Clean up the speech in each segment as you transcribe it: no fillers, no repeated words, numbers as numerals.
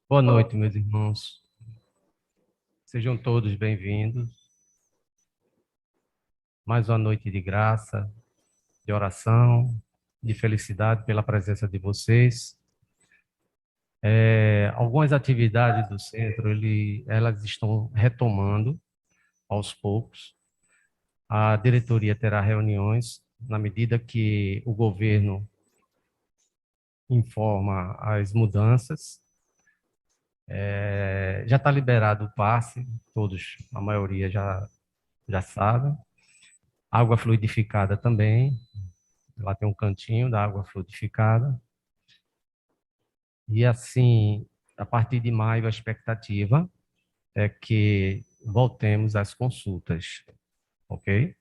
Boa noite, meus irmãos. Sejam todos bem-vindos. Mais uma noite de graça, de oração, de felicidade pela presença de vocês. Algumas atividades do centro, elas estão retomando aos poucos. A diretoria terá reuniões na medida que o governo informa as mudanças. Já está liberado o passe, todos, a maioria já sabe. Água fluidificada também. Lá tem um cantinho da água fluidificada. E assim, a partir de maio, a expectativa é que voltemos às consultas, ok?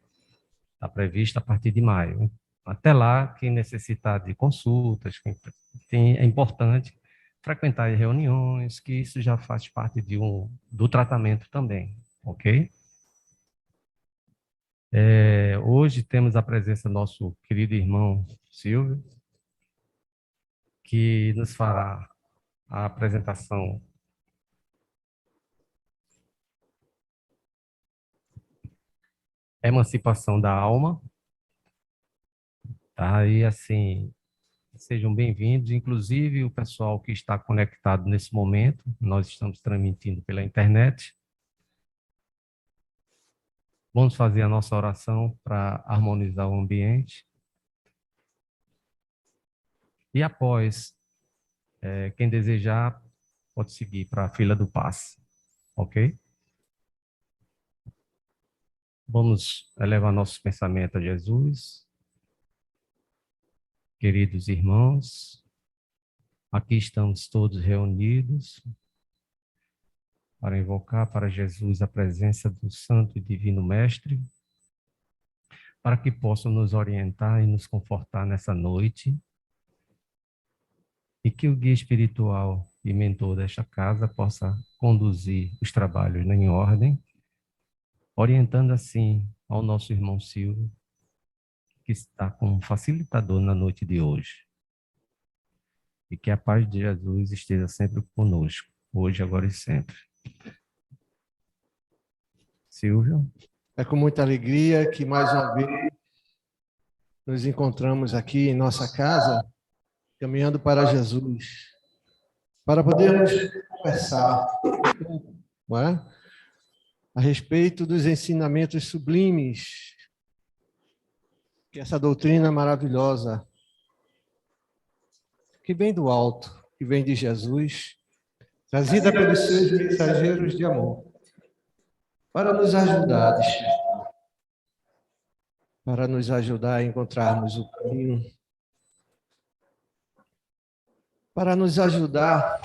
Está prevista a partir de maio. Até lá, quem necessitar de consultas, é importante frequentar as reuniões, que isso já faz parte do tratamento também, ok? Hoje temos a presença do nosso querido irmão Silvio, que nos fará a apresentação Emancipação da Alma, tá? E assim, sejam bem-vindos, inclusive o pessoal que está conectado nesse momento, nós estamos transmitindo pela internet. Vamos fazer a nossa oração para harmonizar o ambiente. E após, quem desejar, pode seguir para a fila do passe, ok? Vamos elevar nossos pensamentos a Jesus. Queridos irmãos, aqui estamos todos reunidos para invocar para Jesus a presença do Santo e Divino Mestre, para que possam nos orientar e nos confortar nessa noite, e que o guia espiritual e mentor desta casa possa conduzir os trabalhos em ordem, orientando assim ao nosso irmão Silvio, que está como facilitador na noite de hoje. E que a paz de Jesus esteja sempre conosco, hoje, agora e sempre. Silvio? É com muita alegria que mais uma vez nos encontramos aqui em nossa casa, caminhando para Jesus, para podermos conversar, não é? A respeito dos ensinamentos sublimes que essa doutrina maravilhosa, que vem do alto, que vem de Jesus, trazida pelos seus mensageiros de amor, para nos ajudar a despertar, para nos ajudar a encontrarmos o caminho, para nos ajudar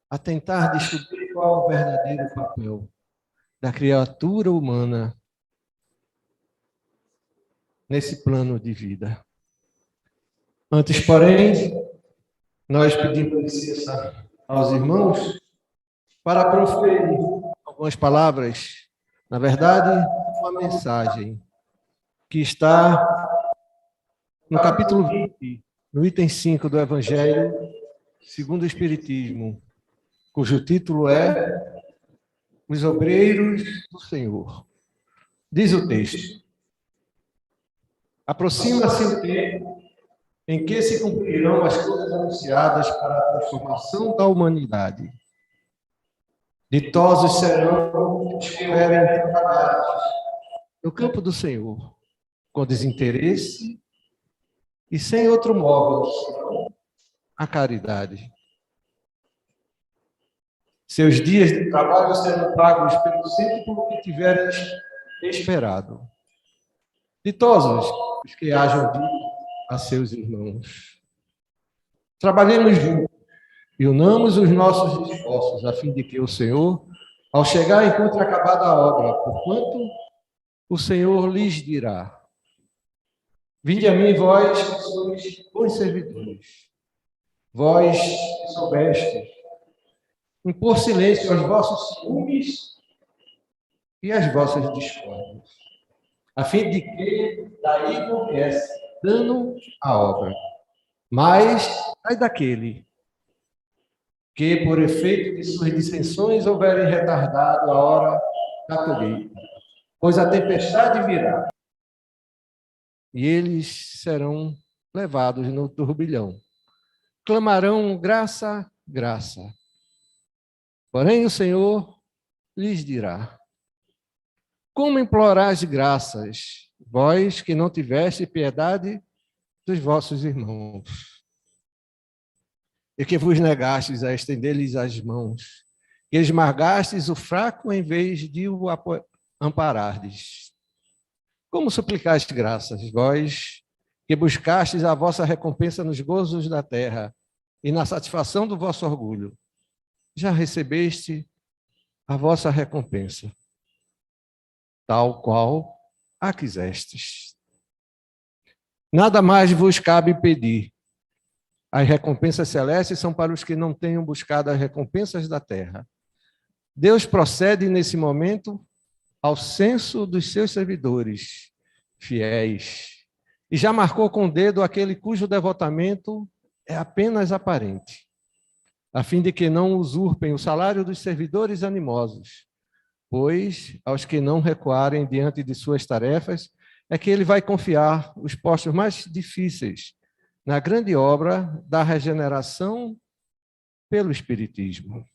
a tentar descobrir qual é o verdadeiro papel da criatura humana nesse plano de vida. Antes, porém, nós pedimos licença aos irmãos para proferir algumas palavras, na verdade, uma mensagem que está no capítulo 20, no item 5 do Evangelho segundo o Espiritismo, cujo título é Os Obreiros do Senhor. Diz o texto: aproxima-se o tempo em que se cumprirão as coisas anunciadas para a transformação da humanidade. Ditosos serão os que houverem trabalhado no campo do Senhor, com desinteresse e sem outro móvel, senão a caridade. Seus dias de trabalho serão pagos pelo tempo que tiveres esperado. Ditosos os que hajam dito a seus irmãos: trabalhemos juntos e unamos os nossos esforços, a fim de que o Senhor, ao chegar, encontre acabada a obra, porquanto o Senhor lhes dirá: vinde a mim, vós que sois bons servidores, vós que soubestes impor silêncio aos vossos ciúmes e às vossas discórdias, a fim de que daí não viesse dano à obra. Mas ai daquele que, por efeito de suas dissensões, houverem retardado a hora da colheita. Pois a tempestade virá, e eles serão levados no turbilhão. Clamarão graça, graça. Porém o Senhor lhes dirá: como implorais graças, vós que não tiveste piedade dos vossos irmãos, e que vos negastes a estender-lhes as mãos, que esmagastes o fraco em vez de o amparardes. Como suplicais graças, vós que buscastes a vossa recompensa nos gozos da terra e na satisfação do vosso orgulho, já recebeste a vossa recompensa, tal qual a quisestes. Nada mais vos cabe pedir. As recompensas celestes são para os que não tenham buscado as recompensas da terra. Deus procede nesse momento ao censo dos seus servidores fiéis e já marcou com o dedo aquele cujo devotamento é apenas aparente, a fim de que não usurpem o salário dos servidores animosos, pois aos que não recuarem diante de suas tarefas é que ele vai confiar os postos mais difíceis na grande obra da regeneração pelo Espiritismo.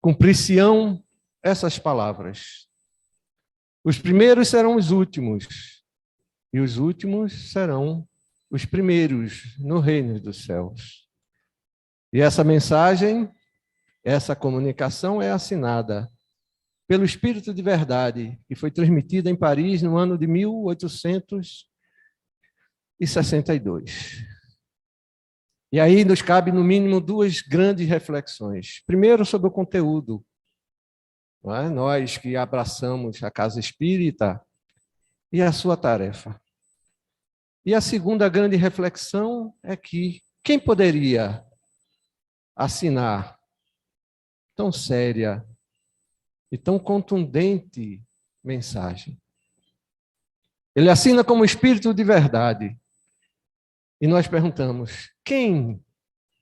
Cumprir-se-ão essas palavras. Os primeiros serão os últimos, e os últimos serão os primeiros no reino dos céus. E essa mensagem, essa comunicação é assinada pelo Espírito de Verdade, que foi transmitida em Paris no ano de 1862. E aí nos cabe, no mínimo, duas grandes reflexões. Primeiro, sobre o conteúdo. Não é? Nós que abraçamos a Casa Espírita e a sua tarefa. E a segunda grande reflexão é que quem poderia assinar tão séria e tão contundente mensagem? Ele assina como Espírito de Verdade. E nós perguntamos, quem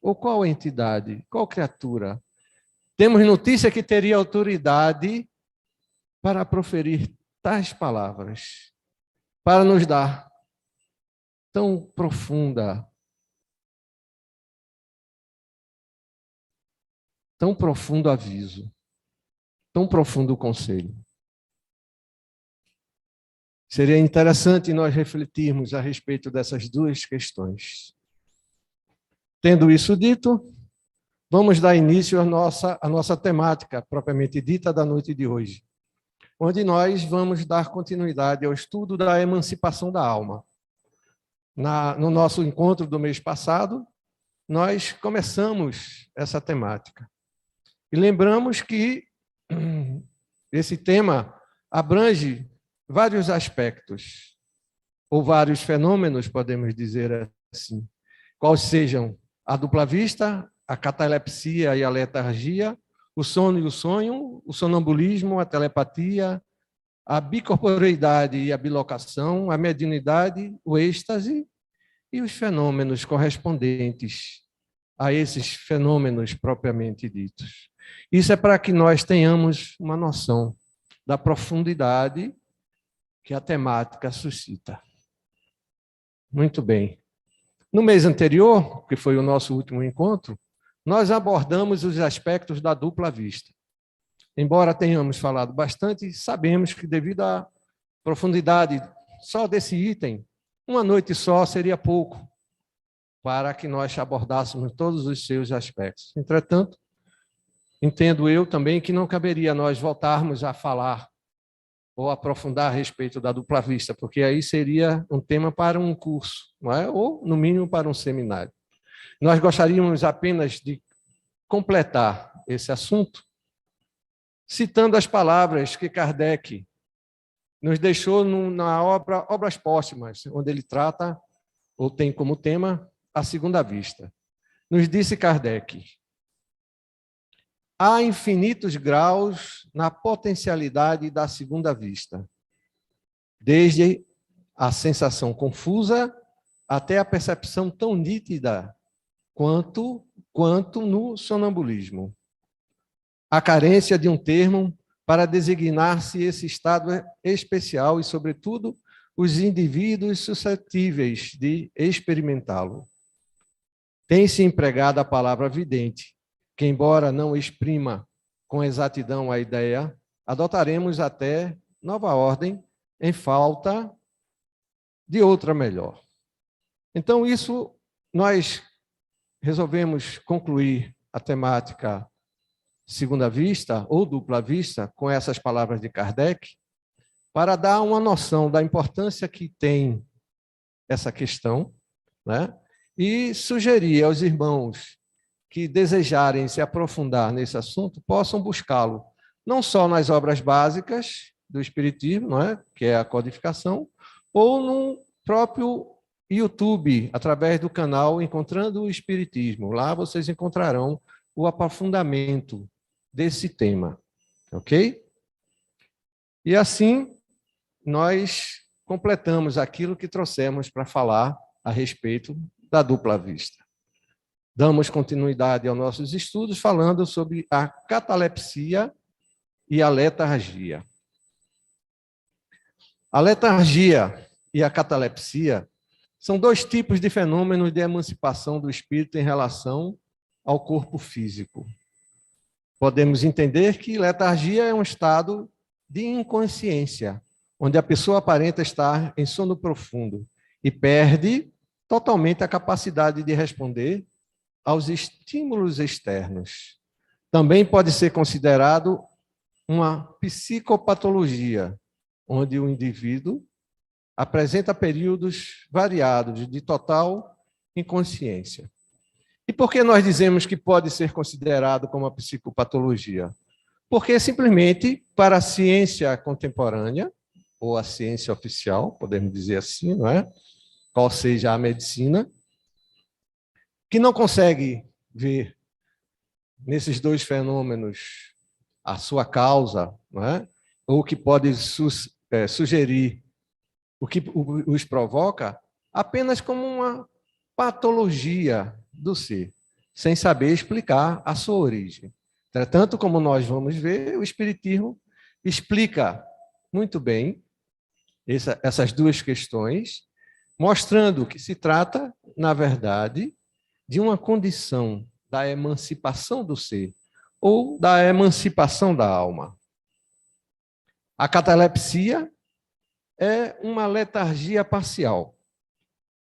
ou qual entidade, qual criatura? Temos notícia que teria autoridade para proferir tais palavras, para nos dar tão profundo aviso, tão profundo conselho. Seria interessante nós refletirmos a respeito dessas duas questões. Tendo isso dito, vamos dar início à nossa temática, propriamente dita, da noite de hoje, onde nós vamos dar continuidade ao estudo da emancipação da alma. No nosso encontro do mês passado, nós começamos essa temática. E lembramos que esse tema abrange vários aspectos, ou vários fenômenos, podemos dizer assim, quais sejam a dupla vista, a catalepsia e a letargia, o sono e o sonho, o sonambulismo, a telepatia, a bicorporeidade e a bilocação, a mediunidade, o êxtase e os fenômenos correspondentes a esses fenômenos propriamente ditos. Isso é para que nós tenhamos uma noção da profundidade que a temática suscita. Muito bem. No mês anterior, que foi o nosso último encontro, nós abordamos os aspectos da dupla vista. Embora tenhamos falado bastante, sabemos que devido à profundidade só desse item, uma noite só seria pouco para que nós abordássemos todos os seus aspectos. Entretanto, entendo eu também que não caberia nós voltarmos a falar ou aprofundar a respeito da dupla vista, porque aí seria um tema para um curso, não é? Ou, no mínimo, para um seminário. Nós gostaríamos apenas de completar esse assunto citando as palavras que Kardec nos deixou na obra Obras Póstumas, onde ele trata, ou tem como tema, a segunda vista. Nos disse Kardec: há infinitos graus na potencialidade da segunda vista, desde a sensação confusa até a percepção tão nítida quanto quanto no sonambulismo. A carência de um termo para designar-se esse estado especial e, sobretudo, os indivíduos suscetíveis de experimentá-lo. Tem-se empregado a palavra vidente, que, embora não exprima com exatidão a ideia, adotaremos até nova ordem em falta de outra melhor. Então, isso nós resolvemos concluir a temática segunda vista ou dupla vista com essas palavras de Kardec, para dar uma noção da importância que tem essa questão, né? E sugerir aos irmãos que desejarem se aprofundar nesse assunto possam buscá-lo, não só nas obras básicas do Espiritismo, não é? Que é a codificação, ou no próprio YouTube, através do canal Encontrando o Espiritismo. Lá vocês encontrarão o aprofundamento desse tema, ok? E assim, nós completamos aquilo que trouxemos para falar a respeito da dupla vista. Damos continuidade aos nossos estudos falando sobre a catalepsia e a letargia. A letargia e a catalepsia são dois tipos de fenômenos de emancipação do espírito em relação ao corpo físico. Podemos entender que letargia é um estado de inconsciência, onde a pessoa aparenta estar em sono profundo e perde totalmente a capacidade de responder aos estímulos externos. Também pode ser considerado uma psicopatologia, onde o indivíduo apresenta períodos variados de total inconsciência. E por que nós dizemos que pode ser considerado como uma psicopatologia? Porque simplesmente para a ciência contemporânea, ou a ciência oficial, podemos dizer assim, não é? Qual seja a medicina, que não consegue ver nesses dois fenômenos a sua causa, não é? Ou que pode sugerir o que os provoca, apenas como uma patologia do ser, sem saber explicar a sua origem. Entretanto, como nós vamos ver, o Espiritismo explica muito bem essas duas questões, mostrando que se trata, na verdade, de uma condição da emancipação do ser ou da emancipação da alma. A catalepsia é uma letargia parcial.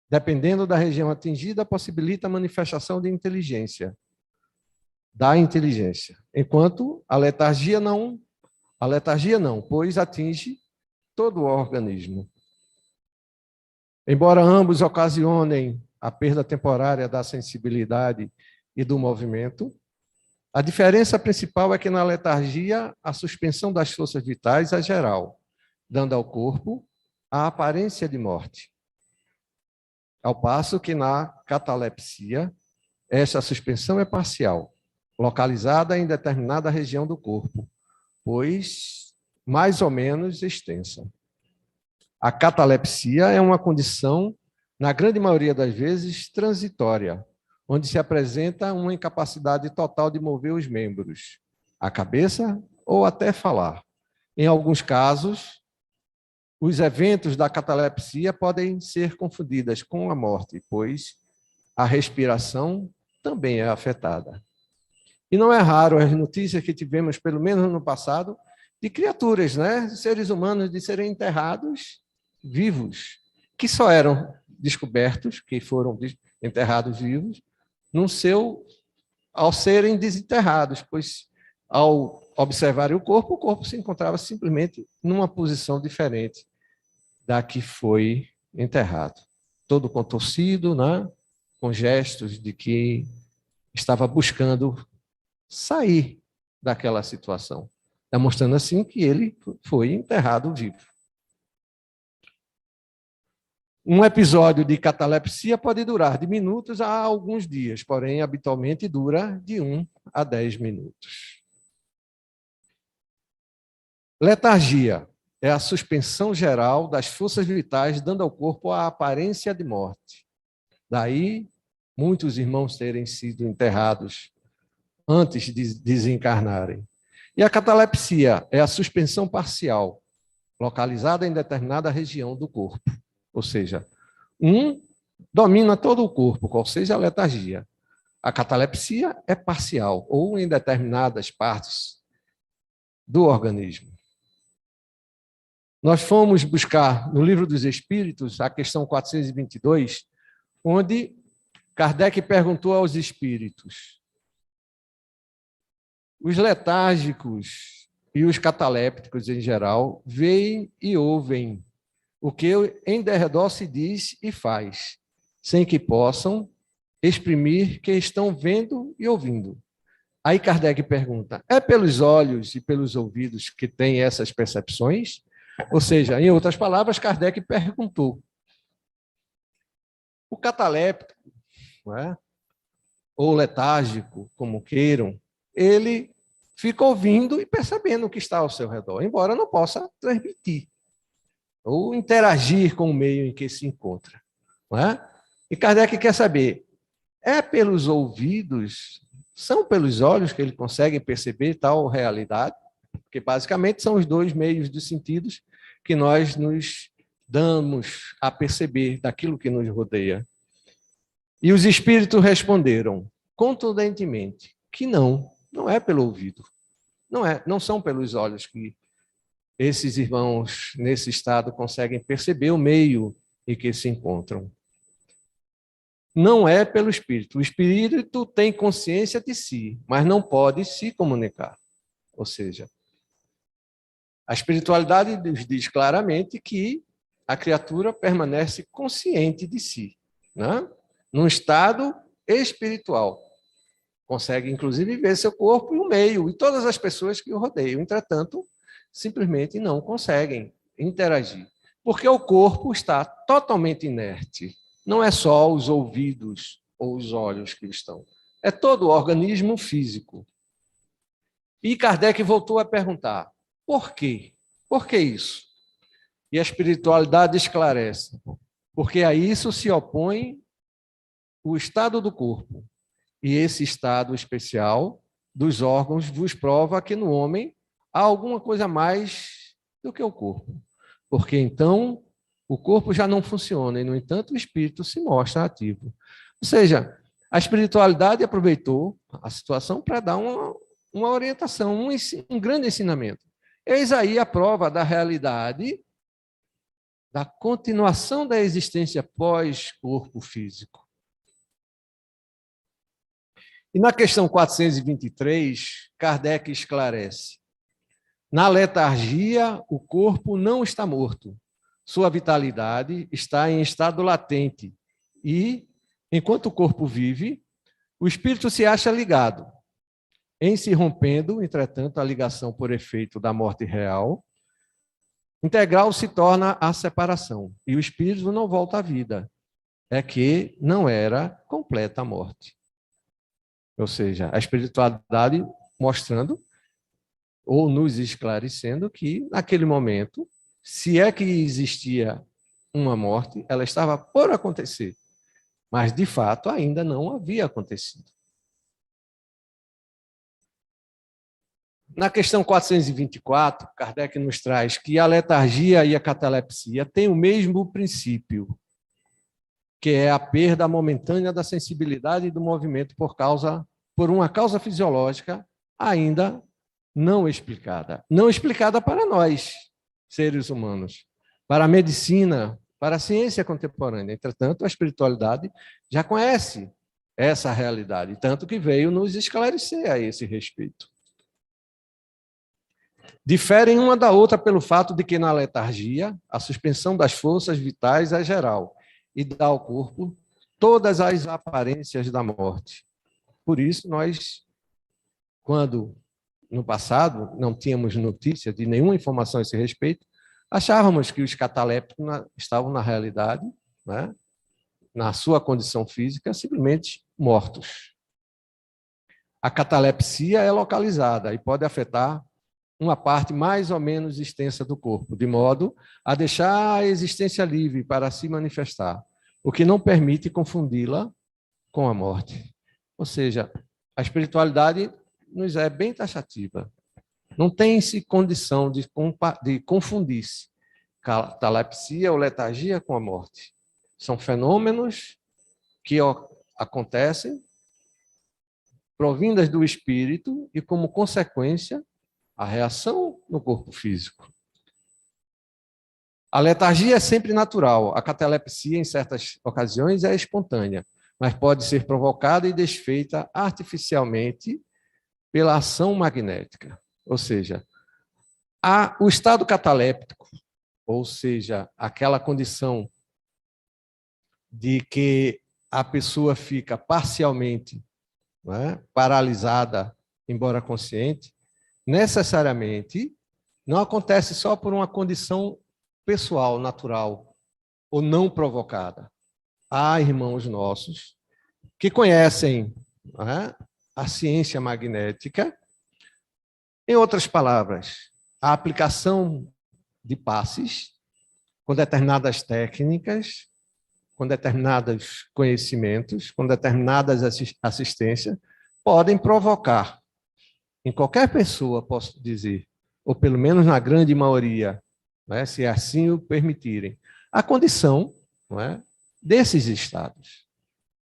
Dependendo da região atingida, possibilita a manifestação de inteligência, da inteligência, enquanto a letargia não, pois atinge todo o organismo. Embora ambos ocasionem a perda temporária da sensibilidade e do movimento, a diferença principal é que na letargia a suspensão das forças vitais é geral, dando ao corpo a aparência de morte. Ao passo que na catalepsia, esta suspensão é parcial, localizada em determinada região do corpo, pois mais ou menos extensa. A catalepsia é uma condição, na grande maioria das vezes, transitória, onde se apresenta uma incapacidade total de mover os membros, a cabeça ou até falar. Em alguns casos, os eventos da catalepsia podem ser confundidas com a morte, pois a respiração também é afetada. E não é raro as notícias que tivemos, pelo menos no passado, de criaturas, né, seres humanos, de serem enterrados vivos, que só eram descobertos, que foram enterrados vivos, ao serem desenterrados, pois ao observarem o corpo se encontrava simplesmente numa posição diferente da que foi enterrado. Todo contorcido, né, com gestos de que estava buscando sair daquela situação, demonstrando assim que ele foi enterrado vivo. Um episódio de catalepsia pode durar de minutos a alguns dias, porém, habitualmente dura de 1 a 10 minutos. Letargia é a suspensão geral das forças vitais, dando ao corpo a aparência de morte. Daí muitos irmãos terem sido enterrados antes de desencarnarem. E a catalepsia é a suspensão parcial, localizada em determinada região do corpo. Ou seja, domina todo o corpo, qual seja a letargia. A catalepsia é parcial, ou em determinadas partes do organismo. Nós fomos buscar no Livro dos Espíritos, a questão 422, onde Kardec perguntou aos espíritos: os letárgicos e os catalépticos em geral veem e ouvem o que em derredor se diz e faz, sem que possam exprimir que estão vendo e ouvindo. Aí Kardec pergunta: é pelos olhos e pelos ouvidos que têm essas percepções? Ou seja, em outras palavras, Kardec perguntou. O cataléptico, não é? Ou letárgico, como queiram, ele fica ouvindo e percebendo o que está ao seu redor, embora não possa transmitir ou interagir com o meio em que se encontra. Não é? E Kardec quer saber, é pelos ouvidos, são pelos olhos que ele consegue perceber tal realidade? Porque basicamente são os dois meios dos sentidos que nós nos damos a perceber daquilo que nos rodeia. E os espíritos responderam contundentemente que não é pelo ouvido, não são pelos olhos que esses irmãos nesse estado conseguem perceber o meio em que se encontram. Não é pelo espírito. O espírito tem consciência de si, mas não pode se comunicar. Ou seja, a espiritualidade nos diz claramente que a criatura permanece consciente de si, né? Num estado espiritual. Consegue, inclusive, ver seu corpo e o meio, e todas as pessoas que o rodeiam. Entretanto, simplesmente não conseguem interagir, porque o corpo está totalmente inerte. Não é só os ouvidos ou os olhos que estão, é todo o organismo físico. E Kardec voltou a perguntar, por quê? Por que isso? E a espiritualidade esclarece, porque a isso se opõe o estado do corpo, e esse estado especial dos órgãos vos prova que no homem há alguma coisa mais do que o corpo, porque então o corpo já não funciona e, no entanto, o espírito se mostra ativo. Ou seja, a espiritualidade aproveitou a situação para dar uma orientação, um grande ensinamento. Eis aí a prova da realidade da continuação da existência pós-corpo físico. E na questão 423, Kardec esclarece: na letargia, o corpo não está morto. Sua vitalidade está em estado latente e, enquanto o corpo vive, o espírito se acha ligado. Em se rompendo, entretanto, a ligação por efeito da morte real, integral se torna a separação e o espírito não volta à vida. É que não era completa a morte. Ou seja, a espiritualidade mostrando ou nos esclarecendo que, naquele momento, se é que existia uma morte, ela estava por acontecer, mas, de fato, ainda não havia acontecido. Na questão 424, Kardec nos traz que a letargia e a catalepsia têm o mesmo princípio, que é a perda momentânea da sensibilidade e do movimento por uma causa fisiológica ainda não explicada. Não explicada para nós, seres humanos, para a medicina, para a ciência contemporânea. Entretanto, a espiritualidade já conhece essa realidade, tanto que veio nos esclarecer a esse respeito. Diferem uma da outra pelo fato de que na letargia a suspensão das forças vitais é geral e dá ao corpo todas as aparências da morte. Por isso, nós, quando no passado não tínhamos notícia de nenhuma informação a esse respeito, achávamos que os catalépticos estavam na realidade, né, na sua condição física, simplesmente mortos. A catalepsia é localizada e pode afetar uma parte mais ou menos extensa do corpo, de modo a deixar a existência livre para se manifestar, o que não permite confundi-la com a morte. Ou seja, a espiritualidade nos é bem taxativa. Não tem-se condição de confundir-se catalepsia ou letargia com a morte. São fenômenos que acontecem provindas do espírito e, como consequência, a reação no corpo físico. A letargia é sempre natural. A catalepsia, em certas ocasiões, é espontânea, mas pode ser provocada e desfeita artificialmente pela ação magnética. Ou seja, o estado cataléptico, ou seja, aquela condição de que a pessoa fica parcialmente, não é, paralisada, embora consciente, necessariamente não acontece só por uma condição pessoal, natural, ou não provocada. Há irmãos nossos que conhecem, não é, a ciência magnética. Em outras palavras, a aplicação de passes com determinadas técnicas, com determinados conhecimentos, com determinadas assistências, podem provocar, em qualquer pessoa, posso dizer, ou pelo menos na grande maioria, não é, se assim o permitirem, a condição, não é, desses estados.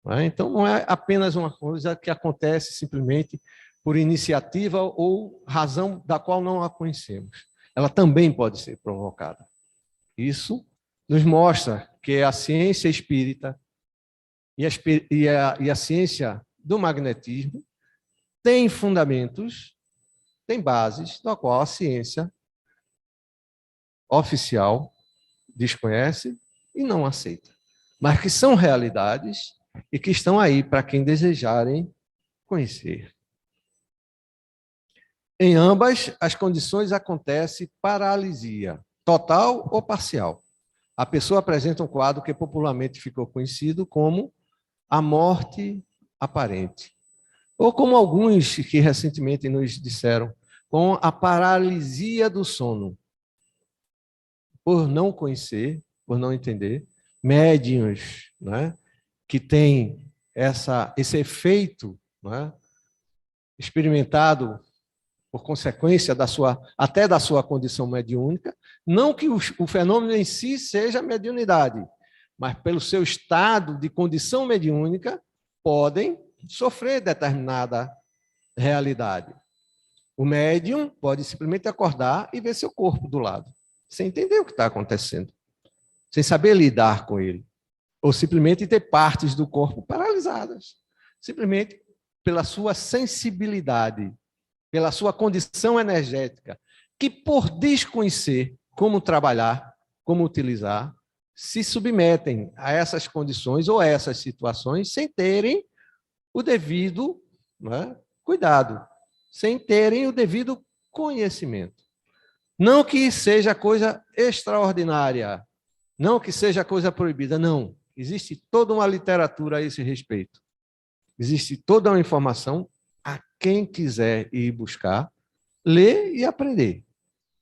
Não é? Então, não é apenas uma coisa que acontece simplesmente por iniciativa ou razão da qual não a conhecemos. Ela também pode ser provocada. Isso nos mostra que a ciência espírita e a ciência do magnetismo tem fundamentos, tem bases, da qual a ciência oficial desconhece e não aceita, mas que são realidades e que estão aí para quem desejarem conhecer. Em ambas as condições acontece paralisia, total ou parcial. A pessoa apresenta um quadro que popularmente ficou conhecido como a morte aparente, ou como alguns que recentemente nos disseram, com a paralisia do sono. Por não conhecer, por não entender, médiuns, né, que têm esse efeito, né, experimentado por consequência até da sua condição mediúnica, não que o fenômeno em si seja mediunidade, mas pelo seu estado de condição mediúnica, podem sofrer determinada realidade. O médium pode simplesmente acordar e ver seu corpo do lado, sem entender o que está acontecendo, sem saber lidar com ele, ou simplesmente ter partes do corpo paralisadas, simplesmente pela sua sensibilidade, pela sua condição energética, que por desconhecer como trabalhar, como utilizar, se submetem a essas condições ou a essas situações sem terem o devido, né, cuidado, sem terem o devido conhecimento. Não que seja coisa extraordinária, não que seja coisa proibida, não. Existe toda uma literatura a esse respeito. Existe toda uma informação a quem quiser ir buscar, ler e aprender.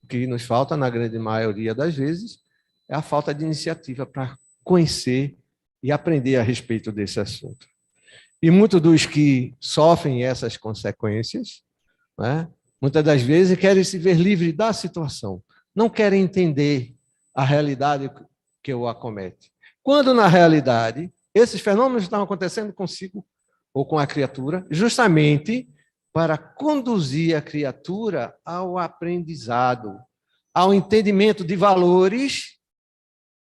O que nos falta, na grande maioria das vezes, é a falta de iniciativa para conhecer e aprender a respeito desse assunto. E muitos dos que sofrem essas consequências, né, muitas das vezes querem se ver livre da situação, não querem entender a realidade que o acomete. Quando, na realidade, esses fenômenos estão acontecendo consigo ou com a criatura, justamente para conduzir a criatura ao aprendizado, ao entendimento de valores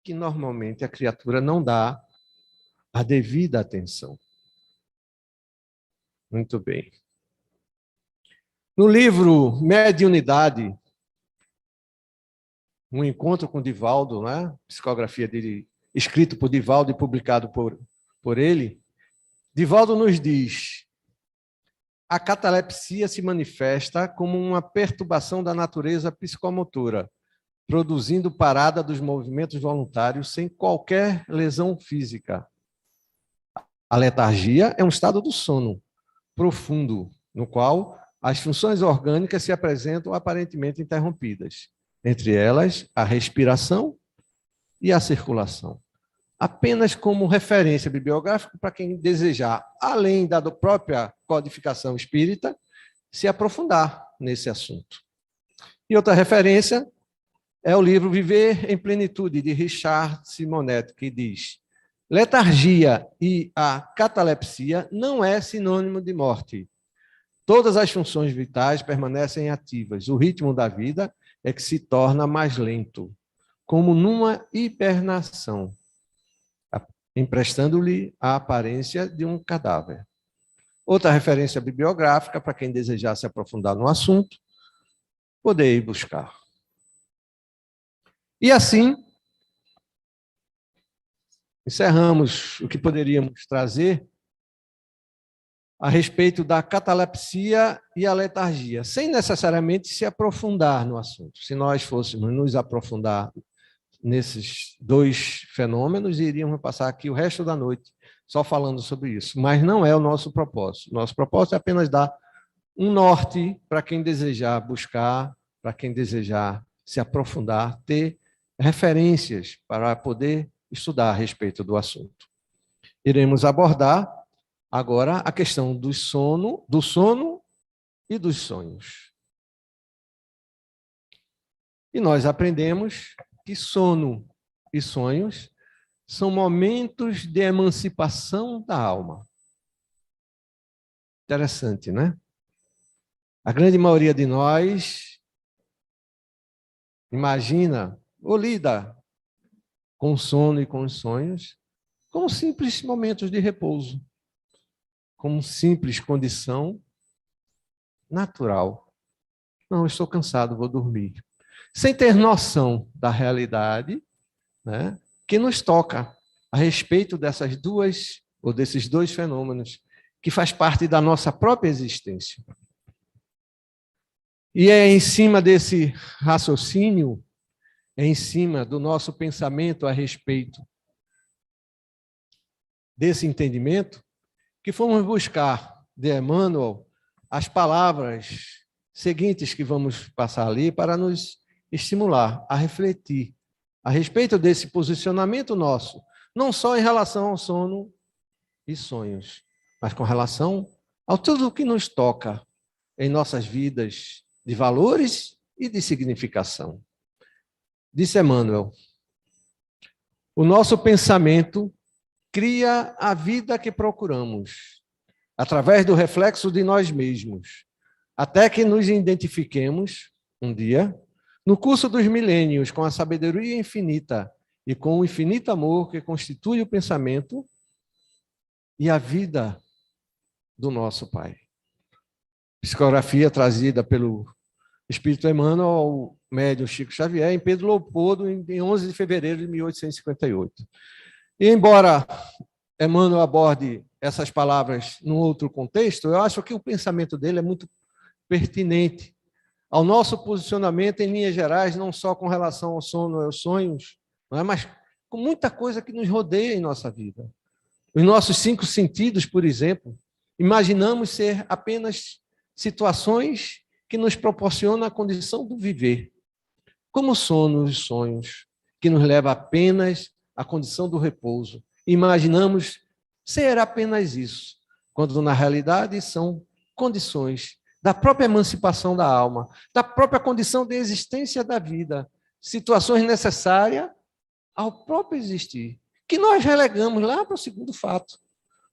que normalmente a criatura não dá a devida atenção. Muito bem. No livro Mediunidade, um encontro com Divaldo, né? Psicografia dele, escrito por Divaldo e publicado por ele, Divaldo nos diz: a catalepsia se manifesta como uma perturbação da natureza psicomotora, produzindo parada dos movimentos voluntários sem qualquer lesão física. A letargia é um estado do sono profundo, no qual as funções orgânicas se apresentam aparentemente interrompidas, entre elas a respiração e a circulação. apenas como referência bibliográfica para quem desejar, além da própria codificação espírita, se aprofundar nesse assunto. E outra referência é o livro Viver em Plenitude, de Richard Simonet, que diz: letargia e a catalepsia não é sinônimo de morte. Todas as funções vitais permanecem ativas. O ritmo da vida é que se torna mais lento, como numa hibernação, emprestando-lhe a aparência de um cadáver. Outra referência bibliográfica, para quem desejar se aprofundar no assunto, poder ir buscar. E assim, encerramos o que poderíamos trazer a respeito da catalepsia e a letargia, sem necessariamente se aprofundar no assunto. Se nós fôssemos nos aprofundar nesses dois fenômenos, iríamos passar aqui o resto da noite só falando sobre isso, mas não é o nosso propósito. Nosso propósito é apenas dar um norte para quem desejar buscar, para quem desejar se aprofundar, ter referências para poder estudar a respeito do assunto. Iremos abordar agora a questão do sono e dos sonhos. E nós aprendemos que sono e sonhos são momentos de emancipação da alma. Interessante, né? A grande maioria de nós imagina ou lida com o sono e com os sonhos como simples momentos de repouso, como simples condição natural. Não, estou cansado, vou dormir. Sem ter noção da realidade, né, que nos toca a respeito dessas duas, ou desses dois fenômenos, que faz parte da nossa própria existência. E é em cima desse raciocínio, é em cima do nosso pensamento a respeito desse entendimento, que fomos buscar de Emmanuel as palavras seguintes que vamos passar ali para nos estimular a refletir a respeito desse posicionamento nosso, não só em relação ao sono e sonhos, mas com relação a tudo o que nos toca em nossas vidas de valores e de significação. Disse Emmanuel: o nosso pensamento cria a vida que procuramos, através do reflexo de nós mesmos, até que nos identifiquemos, um dia, no curso dos milênios, com a sabedoria infinita e com o infinito amor que constitui o pensamento e a vida do nosso Pai. Psicografia trazida pelo Espírito Emmanuel ao médium Chico Xavier, em Pedro Leopoldo, em 11 de fevereiro de 1858. E, embora Emmanuel aborde essas palavras num outro contexto, eu acho que o pensamento dele é muito pertinente ao nosso posicionamento em linhas gerais, não só com relação ao sono e aos sonhos, não é? Mas com muita coisa que nos rodeia em nossa vida. Os nossos 5 sentidos, por exemplo, imaginamos ser apenas situações que nos proporcionam a condição do viver, como o sono e os sonhos, que nos leva apenas à condição do repouso. Imaginamos ser apenas isso, quando na realidade são condições da própria emancipação da alma, da própria condição de existência da vida, situações necessárias ao próprio existir, que nós relegamos lá para o segundo fato,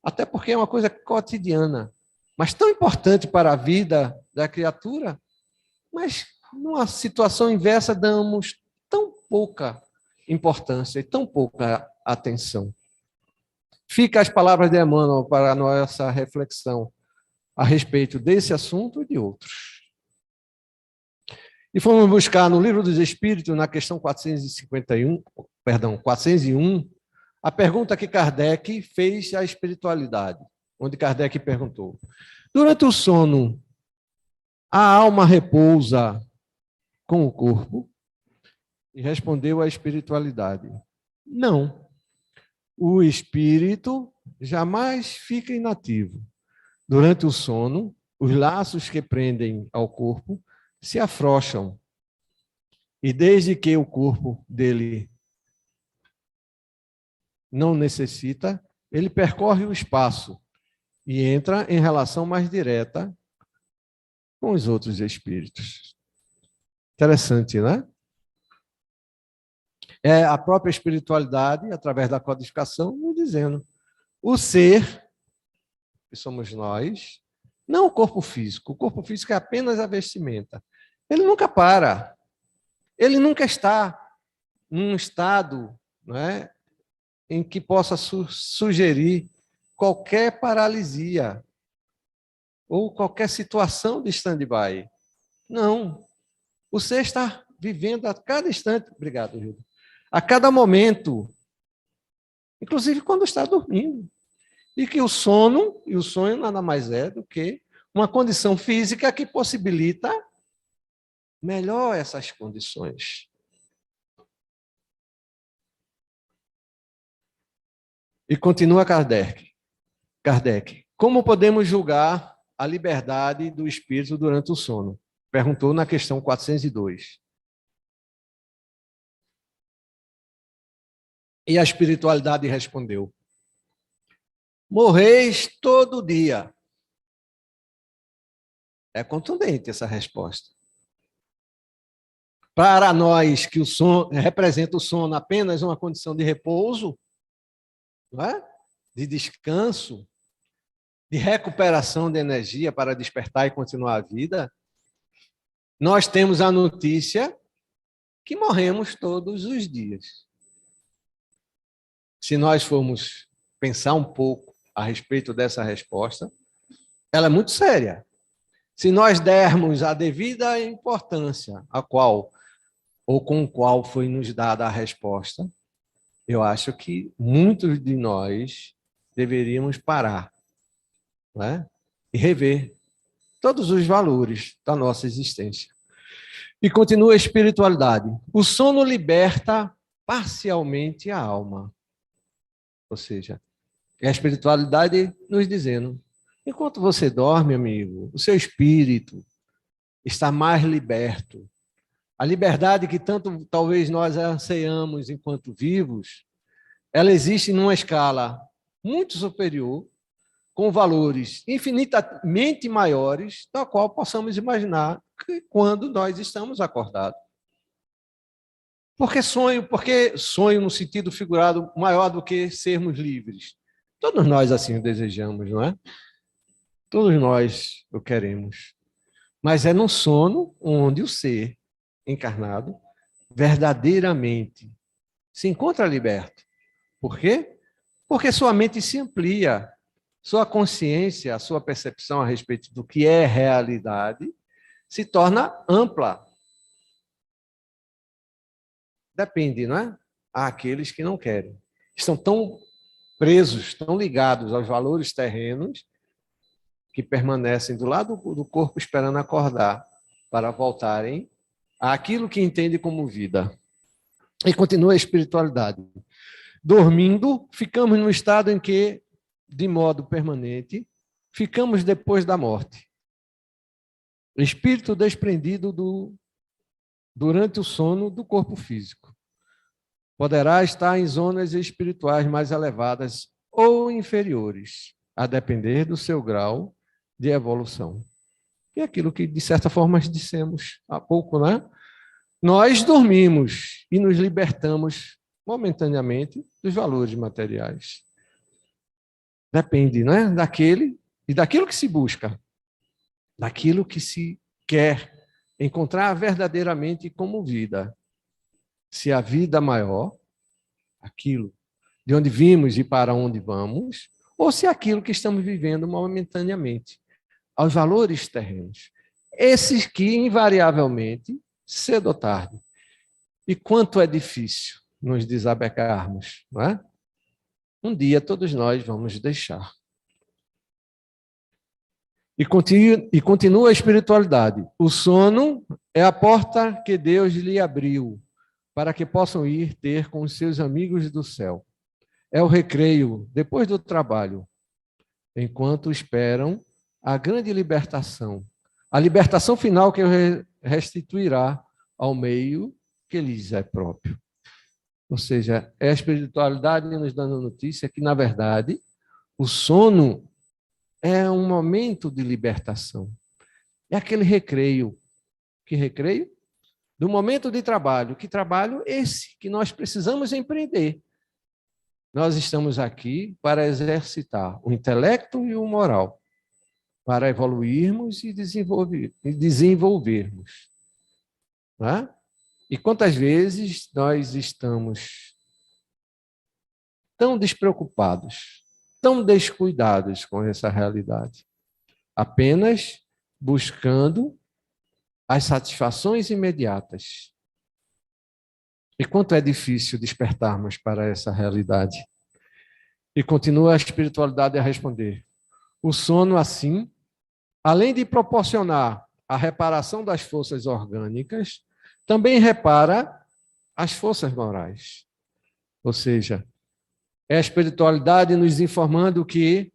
até porque é uma coisa cotidiana, mas tão importante para a vida da criatura, mas numa situação inversa damos tão pouca importância e tão pouca atenção. Fica as palavras de Emmanuel para a nossa reflexão a respeito desse assunto e de outros. E fomos buscar no Livro dos Espíritos, na questão 401, a pergunta que Kardec fez à espiritualidade, onde Kardec perguntou: durante o sono, a alma repousa com o corpo? E respondeu a espiritualidade: não. O espírito jamais fica inativo. Durante o sono, os laços que prendem ao corpo se afrouxam. E desde que o corpo dele não necessita, ele percorre o espaço e entra em relação mais direta com os outros espíritos. Interessante, né? É a própria espiritualidade, através da codificação, nos dizendo: o ser, que somos nós, não o corpo físico. O corpo físico é apenas a vestimenta. Ele nunca para. Ele nunca está num estado, não é, em que possa sugerir qualquer paralisia ou qualquer situação de stand-by. Não. O ser está vivendo a cada instante. Obrigado, Gilda. A cada momento, inclusive quando está dormindo. E que o sono e o sonho nada mais é do que uma condição física que possibilita melhor essas condições. E continua Kardec. Como podemos julgar a liberdade do espírito durante o sono? Perguntou na questão 402. E a espiritualidade respondeu: morreis todo dia. É contundente essa resposta. Para nós que o sono representa o sono apenas uma condição de repouso, não é? De descanso, de recuperação de energia para despertar e continuar a vida, nós temos a notícia que morremos todos os dias. Se nós formos pensar um pouco a respeito dessa resposta, ela é muito séria. Se nós dermos a devida importância a qual ou com qual foi nos dada a resposta, eu acho que muitos de nós deveríamos parar, não é? E rever todos os valores da nossa existência. E continua a espiritualidade. O sono liberta parcialmente a alma. Ou seja, é a espiritualidade nos dizendo: enquanto você dorme, amigo, o seu espírito está mais liberto. A liberdade que tanto talvez nós anseiamos enquanto vivos, ela existe numa escala muito superior, com valores infinitamente maiores, da qual possamos imaginar que quando nós estamos acordados. Porque sonho no sentido figurado maior do que sermos livres. Todos nós assim o desejamos, não é? Todos nós o queremos. Mas é no sono onde o ser encarnado verdadeiramente se encontra liberto. Por quê? Porque sua mente se amplia, sua consciência, a sua percepção a respeito do que é realidade se torna ampla. Depende, não é? Há aqueles que não querem. Estão tão presos, tão ligados aos valores terrenos, que permanecem do lado do corpo esperando acordar, para voltarem àquilo que entende como vida. E continua a espiritualidade. Dormindo, ficamos num estado em que, de modo permanente, ficamos depois da morte. Espírito desprendido durante o sono do corpo físico. Poderá estar em zonas espirituais mais elevadas ou inferiores, a depender do seu grau de evolução. E aquilo que, de certa forma, dissemos há pouco, né? Nós dormimos e nos libertamos momentaneamente dos valores materiais. Depende, né? Daquele e daquilo que se busca, daquilo que se quer encontrar verdadeiramente como vida. Se a vida maior, aquilo de onde vimos e para onde vamos, ou se aquilo que estamos vivendo momentaneamente, aos valores terrenos. Esses que, invariavelmente, cedo ou tarde. E quanto é difícil nos desapegarmos, não é? Um dia todos nós vamos deixar. E continua a espiritualidade. O sono é a porta que Deus lhe abriu para que possam ir ter com os seus amigos do céu. É o recreio depois do trabalho, enquanto esperam a grande libertação, a libertação final que restituirá ao meio que lhes é próprio. Ou seja, é a espiritualidade nos dando notícia que, na verdade, o sono é um momento de libertação. É aquele recreio. Que recreio? Do momento de trabalho. Que trabalho esse que nós precisamos empreender? Nós estamos aqui para exercitar o intelecto e o moral, para evoluirmos e desenvolvermos. Não é? E quantas vezes nós estamos tão despreocupados, tão descuidados com essa realidade, apenas buscando as satisfações imediatas. E quanto é difícil despertarmos para essa realidade. E continua a espiritualidade a responder. O sono, assim, além de proporcionar a reparação das forças orgânicas, também repara as forças morais. Ou seja, é a espiritualidade nos informando que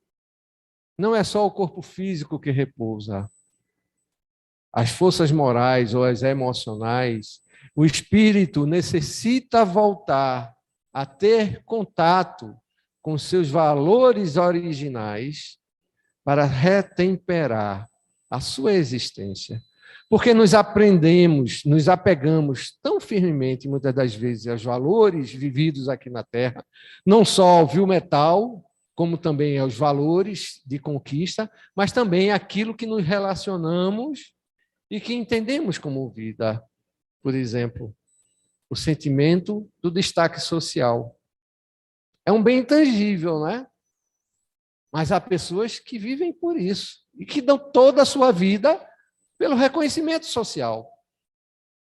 não é só o corpo físico que repousa. As forças morais ou as emocionais, o espírito necessita voltar a ter contato com seus valores originais para retemperar a sua existência. Porque nos aprendemos, nos apegamos tão firmemente, muitas das vezes, aos valores vividos aqui na Terra, não só ao vil metal, como também aos valores de conquista, mas também aquilo que nos relacionamos e que entendemos como vida. Por exemplo, o sentimento do destaque social. É um bem intangível, não é? Mas há pessoas que vivem por isso e que dão toda a sua vida pelo reconhecimento social,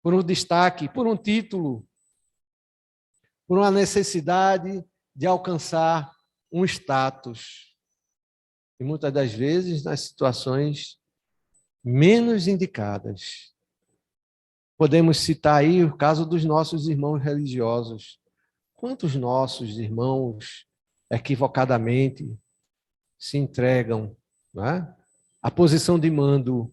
por um destaque, por um título, por uma necessidade de alcançar um status. E muitas das vezes nas situações menos indicadas. Podemos citar aí o caso dos nossos irmãos religiosos. Quantos nossos irmãos equivocadamente se entregam, não é? À posição de mando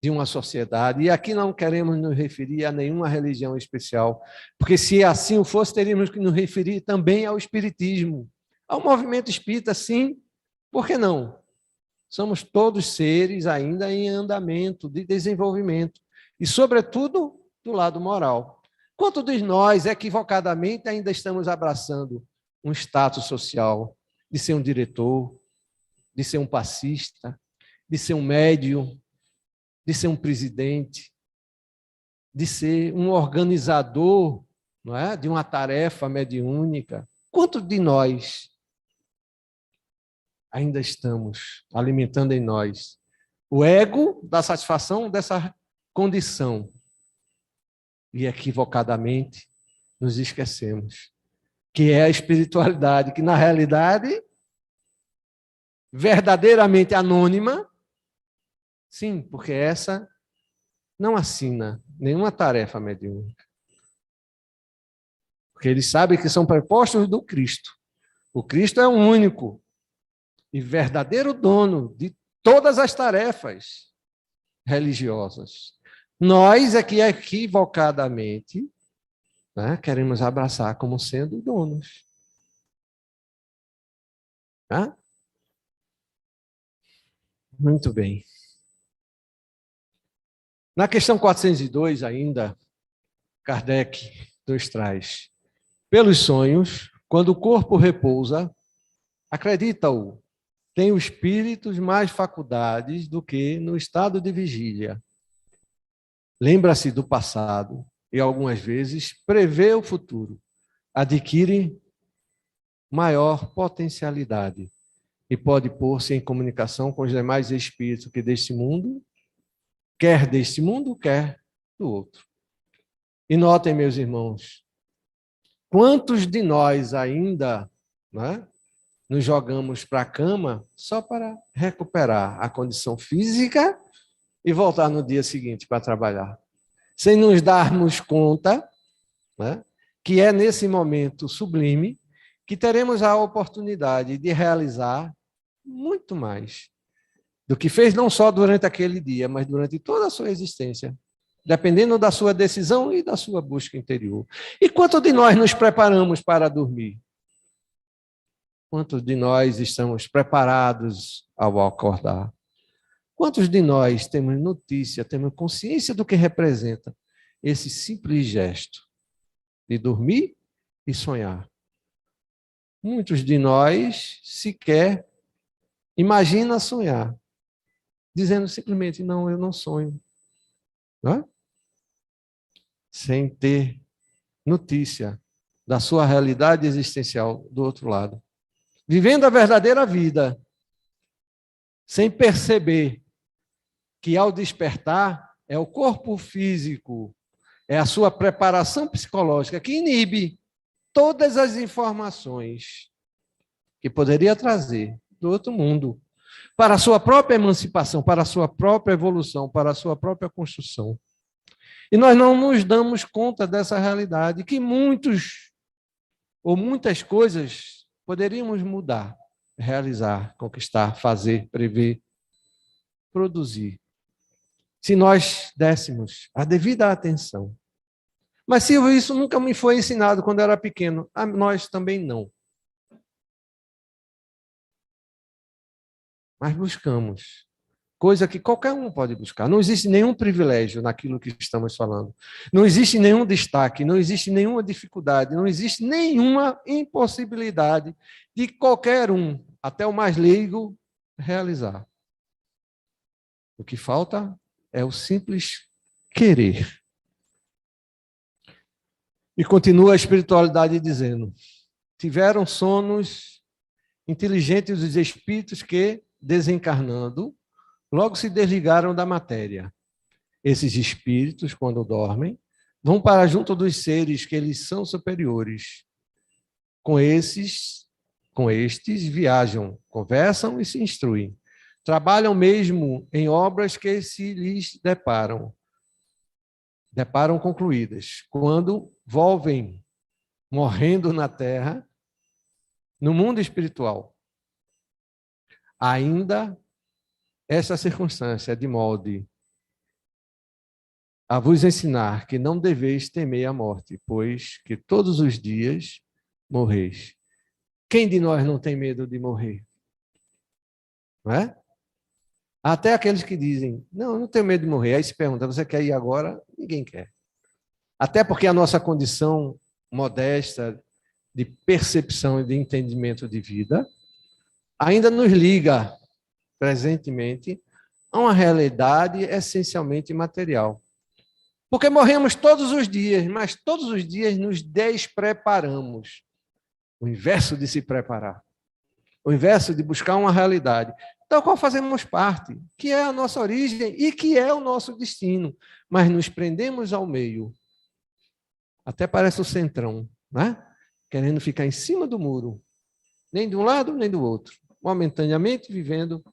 de uma sociedade. E aqui não queremos nos referir a nenhuma religião especial, porque se assim o fosse, teríamos que nos referir também ao espiritismo, ao movimento espírita, sim, por que não? Somos todos seres ainda em andamento de desenvolvimento, e, sobretudo, do lado moral. Quantos de nós, equivocadamente, ainda estamos abraçando um status social de ser um diretor, de ser um passista, de ser um médium, de ser um presidente, de ser um organizador, não é? De uma tarefa mediúnica? Quantos de nós ainda estamos alimentando em nós o ego da satisfação dessa condição e equivocadamente nos esquecemos que é a espiritualidade, que na realidade verdadeiramente anônima, sim, porque essa não assina nenhuma tarefa mediúnica. Porque eles sabem que são prepostos do Cristo. O Cristo é o único e verdadeiro dono de todas as tarefas religiosas. Nós é que equivocadamente, né, queremos abraçar como sendo donos. Tá? Muito bem. Na questão 402 ainda, Kardec nos traz: pelos sonhos, quando o corpo repousa, acredita-o, tem o espírito mais faculdades do que no estado de vigília. Lembra-se do passado e, algumas vezes, prevê o futuro. Adquire maior potencialidade e pode pôr-se em comunicação com os demais espíritos que deste mundo, quer deste mundo, quer do outro. E notem, meus irmãos, quantos de nós ainda, né, nos jogamos para a cama só para recuperar a condição física e voltar no dia seguinte para trabalhar, sem nos darmos conta, né, que é nesse momento sublime que teremos a oportunidade de realizar muito mais do que fez não só durante aquele dia, mas durante toda a sua existência. dependendo da sua decisão e da sua busca interior. E quanto de nós nos preparamos para dormir? Quantos de nós estamos preparados ao acordar? Quantos de nós temos notícia, temos consciência do que representa esse simples gesto de dormir e sonhar? Muitos de nós sequer imaginam sonhar, dizendo simplesmente, não, eu não sonho. Não é? Sem ter notícia da sua realidade existencial do outro lado. Vivendo a verdadeira vida, sem perceber que ao despertar é o corpo físico, é a sua preparação psicológica que inibe todas as informações que poderia trazer do outro mundo para a sua própria emancipação, para a sua própria evolução, para a sua própria construção. E nós não nos damos conta dessa realidade, que muitas coisas poderíamos mudar, realizar, conquistar, fazer, prever, produzir, se nós dessemos a devida atenção. Mas se isso nunca me foi ensinado quando eu era pequeno, a nós também não. Mas buscamos, coisa que qualquer um pode buscar. Não existe nenhum privilégio naquilo que estamos falando. Não existe nenhum destaque, não existe nenhuma dificuldade, não existe nenhuma impossibilidade de qualquer um, até o mais leigo, realizar. O que falta é o simples querer. E continua a espiritualidade dizendo: tiveram sonos inteligentes os espíritos que, desencarnando, logo se desligaram da matéria. Esses espíritos, quando dormem, vão para junto dos seres que eles são superiores. Com estes viajam, conversam e se instruem. Trabalham mesmo em obras que se lhes deparam concluídas. Quando volvem morrendo na Terra, no mundo espiritual, ainda essa circunstância de molde a vos ensinar que não deveis temer a morte, pois que todos os dias morreis. Quem de nós não tem medo de morrer? Não é? Até aqueles que dizem, não, eu não tenho medo de morrer. Aí se pergunta, você quer ir agora? Ninguém quer. Até porque a nossa condição modesta de percepção e de entendimento de vida ainda nos liga presentemente a uma realidade essencialmente material. Porque morremos todos os dias, mas todos os dias nos despreparamos. O inverso de se preparar. O inverso de buscar uma realidade da qual fazemos parte, que é a nossa origem e que é o nosso destino. Mas nos prendemos ao meio. Até parece o centrão, né? Querendo ficar em cima do muro. Nem de um lado, nem do outro. Momentaneamente vivendo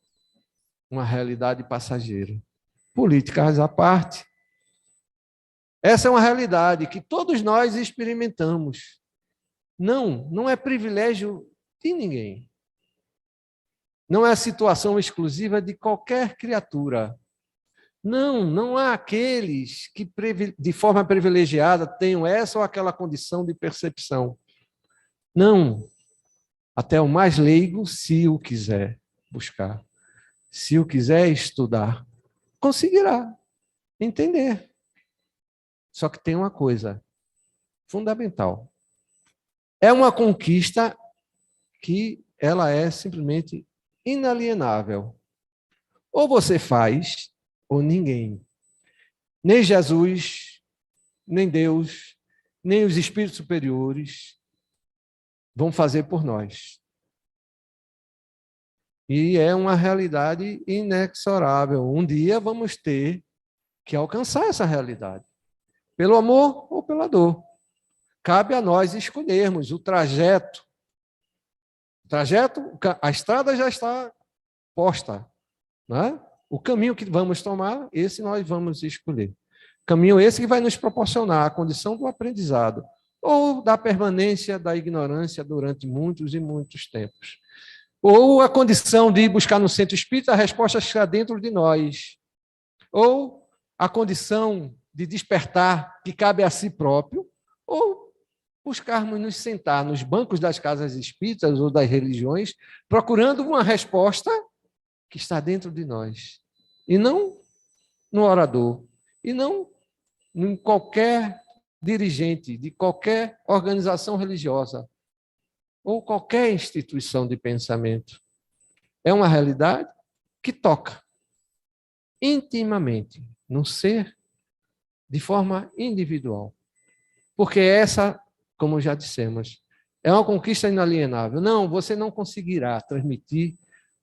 uma realidade passageira. Políticas à parte. Essa é uma realidade que todos nós experimentamos. Não é privilégio de ninguém. Não é situação exclusiva de qualquer criatura. Não há aqueles que de forma privilegiada tenham essa ou aquela condição de percepção. Não. Até o mais leigo, se o quiser buscar, se o quiser estudar, conseguirá entender. Só que tem uma coisa fundamental. É uma conquista que ela é simplesmente inalienável. Ou você faz, ou ninguém. Nem Jesus, nem Deus, nem os espíritos superiores vão fazer por nós. E é uma realidade inexorável. Um dia vamos ter que alcançar essa realidade. Pelo amor ou pela dor. Cabe a nós escolhermos o trajeto. A estrada já está posta. Né? O caminho que vamos tomar, esse nós vamos escolher. Caminho esse que vai nos proporcionar a condição do aprendizado ou da permanência da ignorância durante muitos e muitos tempos. Ou a condição de buscar no centro espírita a resposta que está dentro de nós. Ou a condição de despertar que cabe a si próprio, ou buscarmos nos sentar nos bancos das casas espíritas ou das religiões, procurando uma resposta que está dentro de nós, e não no orador, e não em qualquer dirigente de qualquer organização religiosa ou qualquer instituição de pensamento. É uma realidade que toca intimamente no ser de forma individual. Porque essa, como já dissemos, é uma conquista inalienável. Não, você não conseguirá transmitir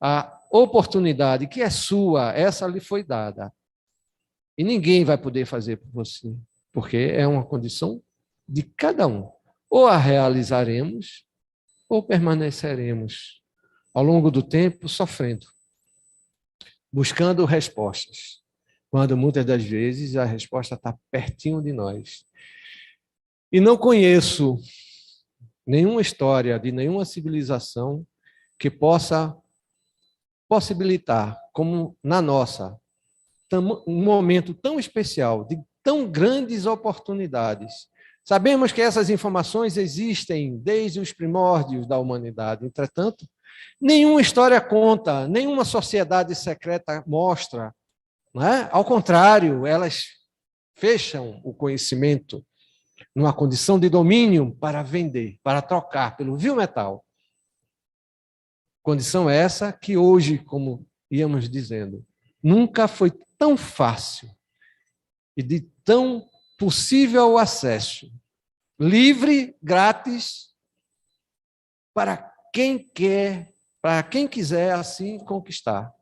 a oportunidade que é sua, essa lhe foi dada. E ninguém vai poder fazer por você, porque é uma condição de cada um. Ou a realizaremos, ou permaneceremos ao longo do tempo sofrendo, buscando respostas, quando muitas das vezes a resposta está pertinho de nós. E não conheço nenhuma história de nenhuma civilização que possa possibilitar, como na nossa, um momento tão especial, de tão grandes oportunidades. Sabemos que essas informações existem desde os primórdios da humanidade. Entretanto, nenhuma história conta, nenhuma sociedade secreta mostra. Não é? Ao contrário, elas fecham o conhecimento numa condição de domínio para vender, para trocar pelo vil metal. Condição essa que hoje, como íamos dizendo, nunca foi tão fácil e de tão possível o acesso, livre, grátis, para quem quer, para quem quiser assim conquistar,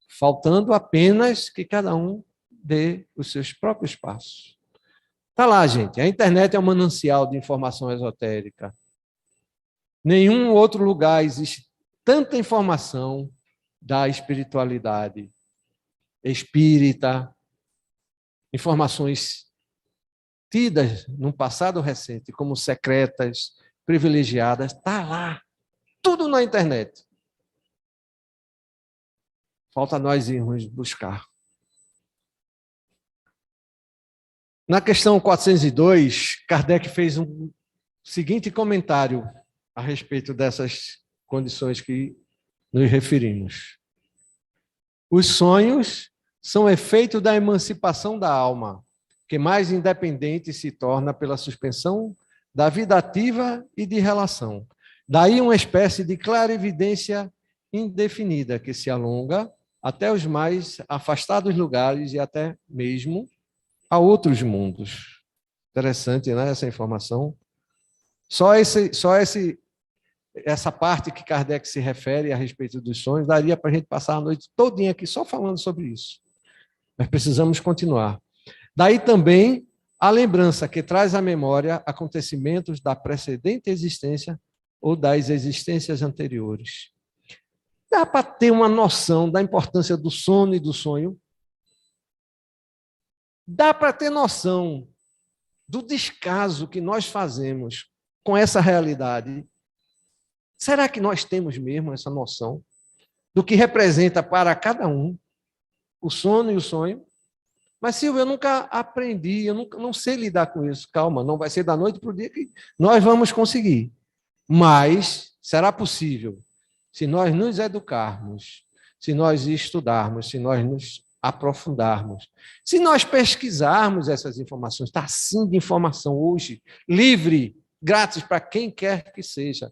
faltando apenas que cada um dê os seus próprios passos. Está lá, gente, a internet é um manancial de informação esotérica. Nenhum outro lugar existe tanta informação da espiritualidade espírita, informações tidas no passado recente como secretas, privilegiadas, está lá, tudo na internet. Falta nós irmos buscar. Na questão 402, Kardec fez um seguinte comentário a respeito dessas condições que nos referimos. Os sonhos são efeito da emancipação da alma, que mais independente se torna pela suspensão da vida ativa e de relação. Daí uma espécie de clarividência indefinida que se alonga até os mais afastados lugares e até mesmo a outros mundos. Interessante, né, essa informação? Essa parte que Kardec se refere a respeito dos sonhos, daria para a gente passar a noite todinha aqui só falando sobre isso. Mas precisamos continuar. Daí também a lembrança que traz à memória acontecimentos da precedente existência ou das existências anteriores. Dá para ter uma noção da importância do sono e do sonho? Dá para ter noção do descaso que nós fazemos com essa realidade? Será que nós temos mesmo essa noção do que representa para cada um o sono e o sonho? Mas, Silvio, eu nunca aprendi, eu não sei lidar com isso. Calma, não vai ser da noite para o dia que nós vamos conseguir. Mas será possível, se nós nos educarmos, se nós estudarmos, se nós nos aprofundarmos, se nós pesquisarmos essas informações, está assim de informação hoje, livre, grátis para quem quer que seja.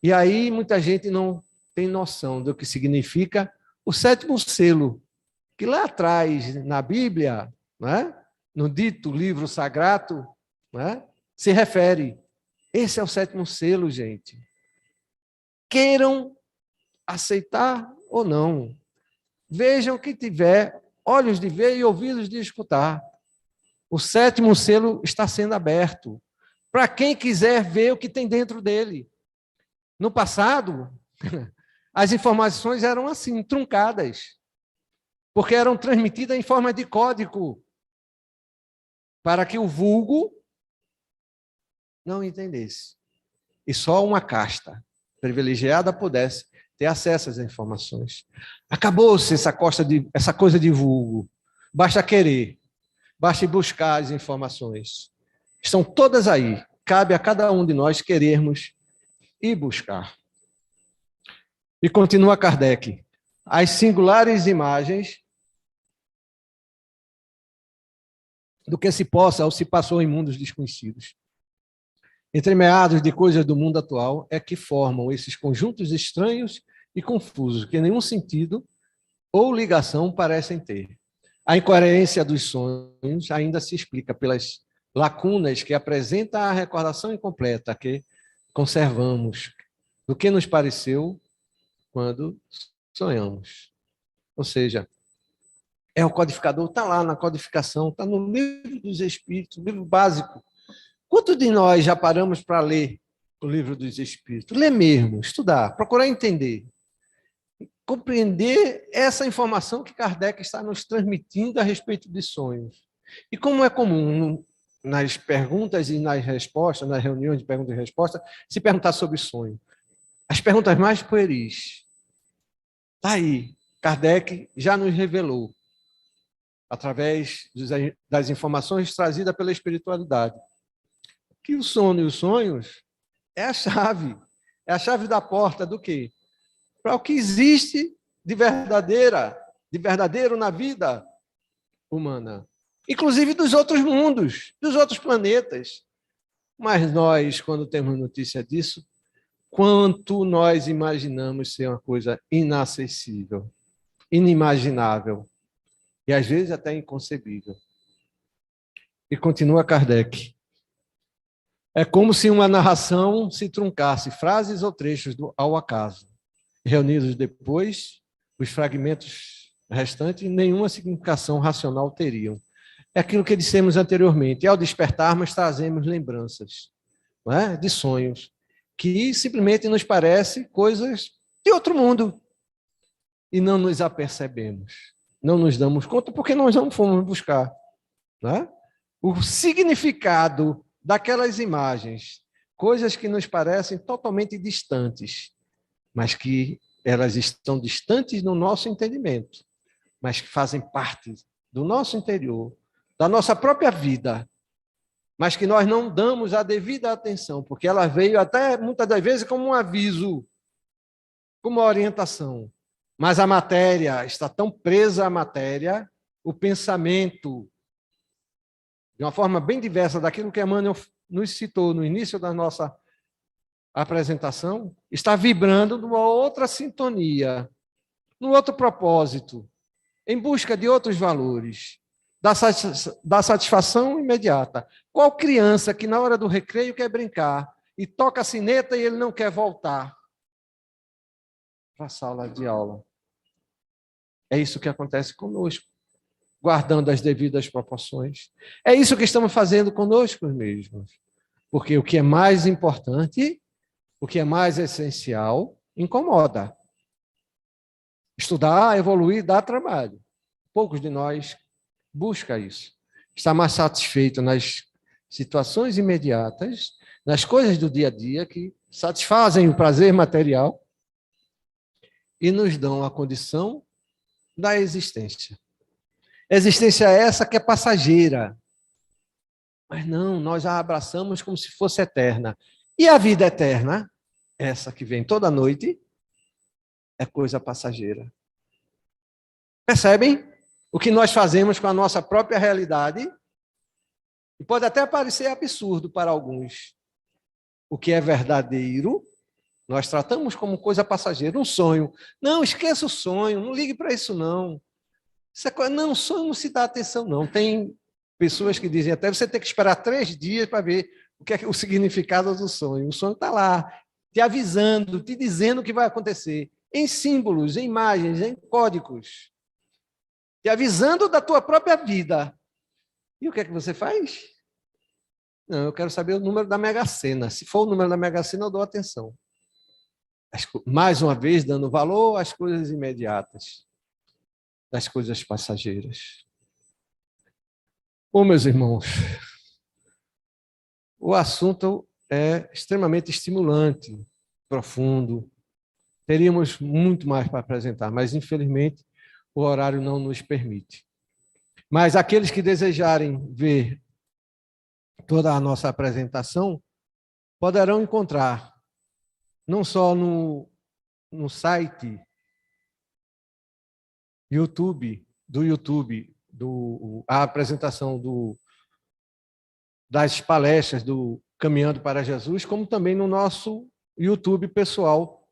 E aí muita gente não tem noção do que significa o sétimo selo, que lá atrás, na Bíblia, né, no dito livro sagrado, né, se refere. Esse é o sétimo selo, gente. Queiram aceitar ou não. Vejam que tiver olhos de ver e ouvidos de escutar. O sétimo selo está sendo aberto para quem quiser ver o que tem dentro dele. No passado, as informações eram assim, truncadas, porque eram transmitidas em forma de código, para que o vulgo não entendesse. E só uma casta privilegiada pudesse ter acesso às informações. Acabou-se essa coisa de vulgo. Basta querer. Basta buscar as informações. Estão todas aí. Cabe a cada um de nós querermos ir buscar. E continua Kardec. As singulares imagens do que se possa ou se passou em mundos desconhecidos, entremeados de coisas do mundo atual, é que formam esses conjuntos estranhos e confusos, que nenhum sentido ou ligação parecem ter. A incoerência dos sonhos ainda se explica pelas lacunas que apresenta a recordação incompleta que conservamos do que nos pareceu quando sonhamos. Ou seja, é o codificador, está lá na codificação, está no livro dos Espíritos, livro básico. Quantos de nós já paramos para ler o livro dos Espíritos? Ler mesmo, estudar, procurar entender, compreender essa informação que Kardec está nos transmitindo a respeito de sonhos. E como é comum nas perguntas e nas respostas, nas reuniões de perguntas e respostas, se perguntar sobre sonho. As perguntas mais pueris. Está aí, Kardec já nos revelou, através das informações trazidas pela espiritualidade, que o sono e os sonhos é a chave da porta do quê? Para o que existe de verdadeiro na vida humana, inclusive dos outros mundos, dos outros planetas. Mas nós, quando temos notícia disso, quanto nós imaginamos ser uma coisa inacessível, inimaginável, e às vezes até inconcebível. E continua Kardec. É como se uma narração se truncasse, frases ou trechos ao acaso. Reunidos depois, os fragmentos restantes nenhuma significação racional teriam. É aquilo que dissemos anteriormente. E ao despertarmos, trazemos lembranças, não é? De sonhos, que simplesmente nos parecem coisas de outro mundo. E não nos apercebemos. Não nos damos conta porque nós não fomos buscar, não é? O significado daquelas imagens, coisas que nos parecem totalmente distantes, mas que elas estão distantes no nosso entendimento, mas que fazem parte do nosso interior, da nossa própria vida, mas que nós não damos a devida atenção, porque ela veio até, muitas das vezes, como um aviso, como uma orientação. Mas a matéria está tão presa à matéria, o pensamento, de uma forma bem diversa daquilo que Emmanuel nos citou no início da nossa apresentação, está vibrando numa outra sintonia, num outro propósito, em busca de outros valores, da satisfação imediata. Qual criança que na hora do recreio quer brincar e toca a sineta e ele não quer voltar para a sala de aula? É isso que acontece conosco, guardando as devidas proporções. É isso que estamos fazendo conosco mesmos. Porque o que é mais importante, o que é mais essencial, incomoda. Estudar, evoluir, dá trabalho. Poucos de nós buscam isso. Está mais satisfeito nas situações imediatas, nas coisas do dia a dia que satisfazem o prazer material e nos dão a condição da existência. Existência essa que é passageira. Mas não, nós a abraçamos como se fosse eterna. E a vida eterna, essa que vem toda noite, é coisa passageira. Percebem o que nós fazemos com a nossa própria realidade? E pode até parecer absurdo para alguns. O que é verdadeiro, nós tratamos como coisa passageira, um sonho. Não, esqueça o sonho, não ligue para isso não. Não, sonho não se dá atenção não. Tem pessoas que dizem até você tem que esperar 3 dias para ver o que é o significado do sonho. O sonho está lá, te avisando, te dizendo o que vai acontecer, em símbolos, em imagens, em códigos, te avisando da tua própria vida. E o que é que você faz? Não, eu quero saber o número da Mega Sena. Se for o número da Mega Sena, eu dou atenção. Mais uma vez, dando valor às coisas imediatas, das coisas passageiras. Meus irmãos, o assunto é extremamente estimulante, profundo. Teríamos muito mais para apresentar, mas, infelizmente, o horário não nos permite. Mas aqueles que desejarem ver toda a nossa apresentação poderão encontrar, não só no site YouTube, a apresentação das palestras do Caminhando para Jesus, como também no nosso YouTube pessoal,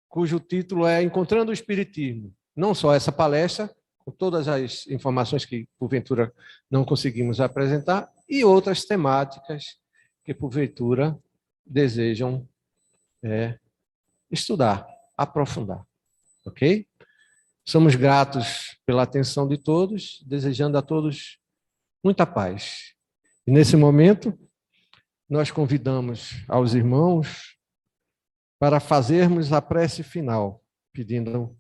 cujo título é Encontrando o Espiritismo. Não só essa palestra, com todas as informações que, porventura, não conseguimos apresentar, e outras temáticas que, porventura, desejam estudar, aprofundar. Ok? Somos gratos pela atenção de todos, desejando a todos muita paz. E, nesse momento, nós convidamos aos irmãos para fazermos a prece final, pedindo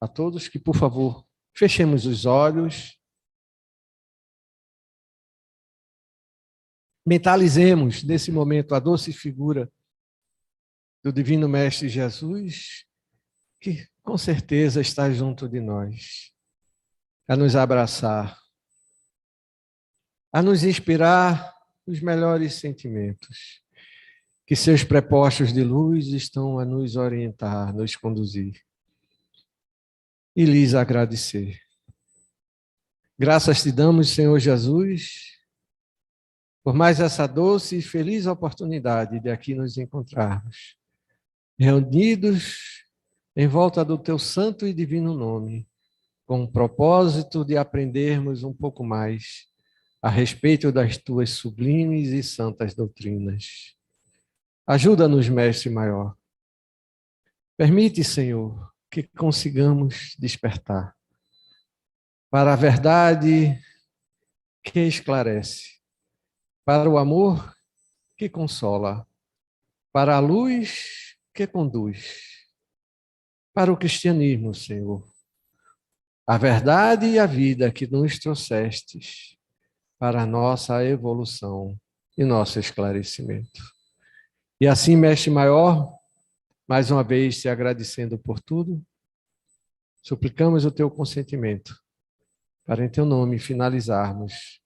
a todos que, por favor, fechemos os olhos, mentalizemos nesse momento a doce figura do Divino Mestre Jesus, que com certeza está junto de nós, a nos abraçar, a nos inspirar os melhores sentimentos, que seus prepostos de luz estão a nos orientar, nos conduzir, e lhes agradecer. Graças te damos, Senhor Jesus, por mais essa doce e feliz oportunidade de aqui nos encontrarmos, reunidos em volta do teu santo e divino nome, com o propósito de aprendermos um pouco mais a respeito das tuas sublimes e santas doutrinas. Ajuda-nos, Mestre Maior. Permite, Senhor, que consigamos despertar para a verdade que esclarece, para o amor que consola, para a luz que conduz, para o cristianismo, Senhor, a verdade e a vida que nos trouxestes para a nossa evolução e nosso esclarecimento. E assim, Mestre Maior, mais uma vez te agradecendo por tudo, suplicamos o teu consentimento para em teu nome finalizarmos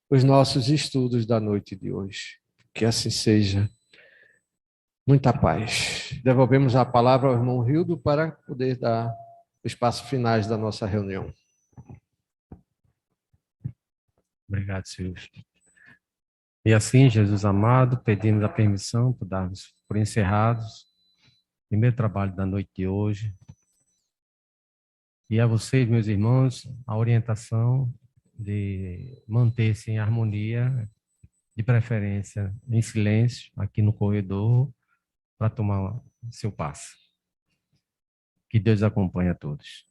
os nossos estudos da noite de hoje. Que assim seja. Muita paz. Devolvemos a palavra ao irmão Rildo para poder dar os passos finais da nossa reunião. Obrigado, Senhor. E assim, Jesus amado, pedimos a permissão por darmos por encerrados o primeiro trabalho da noite de hoje. E a vocês, meus irmãos, a orientação de manter-se em harmonia, de preferência em silêncio, aqui no corredor, para tomar seu passe. Que Deus acompanhe a todos.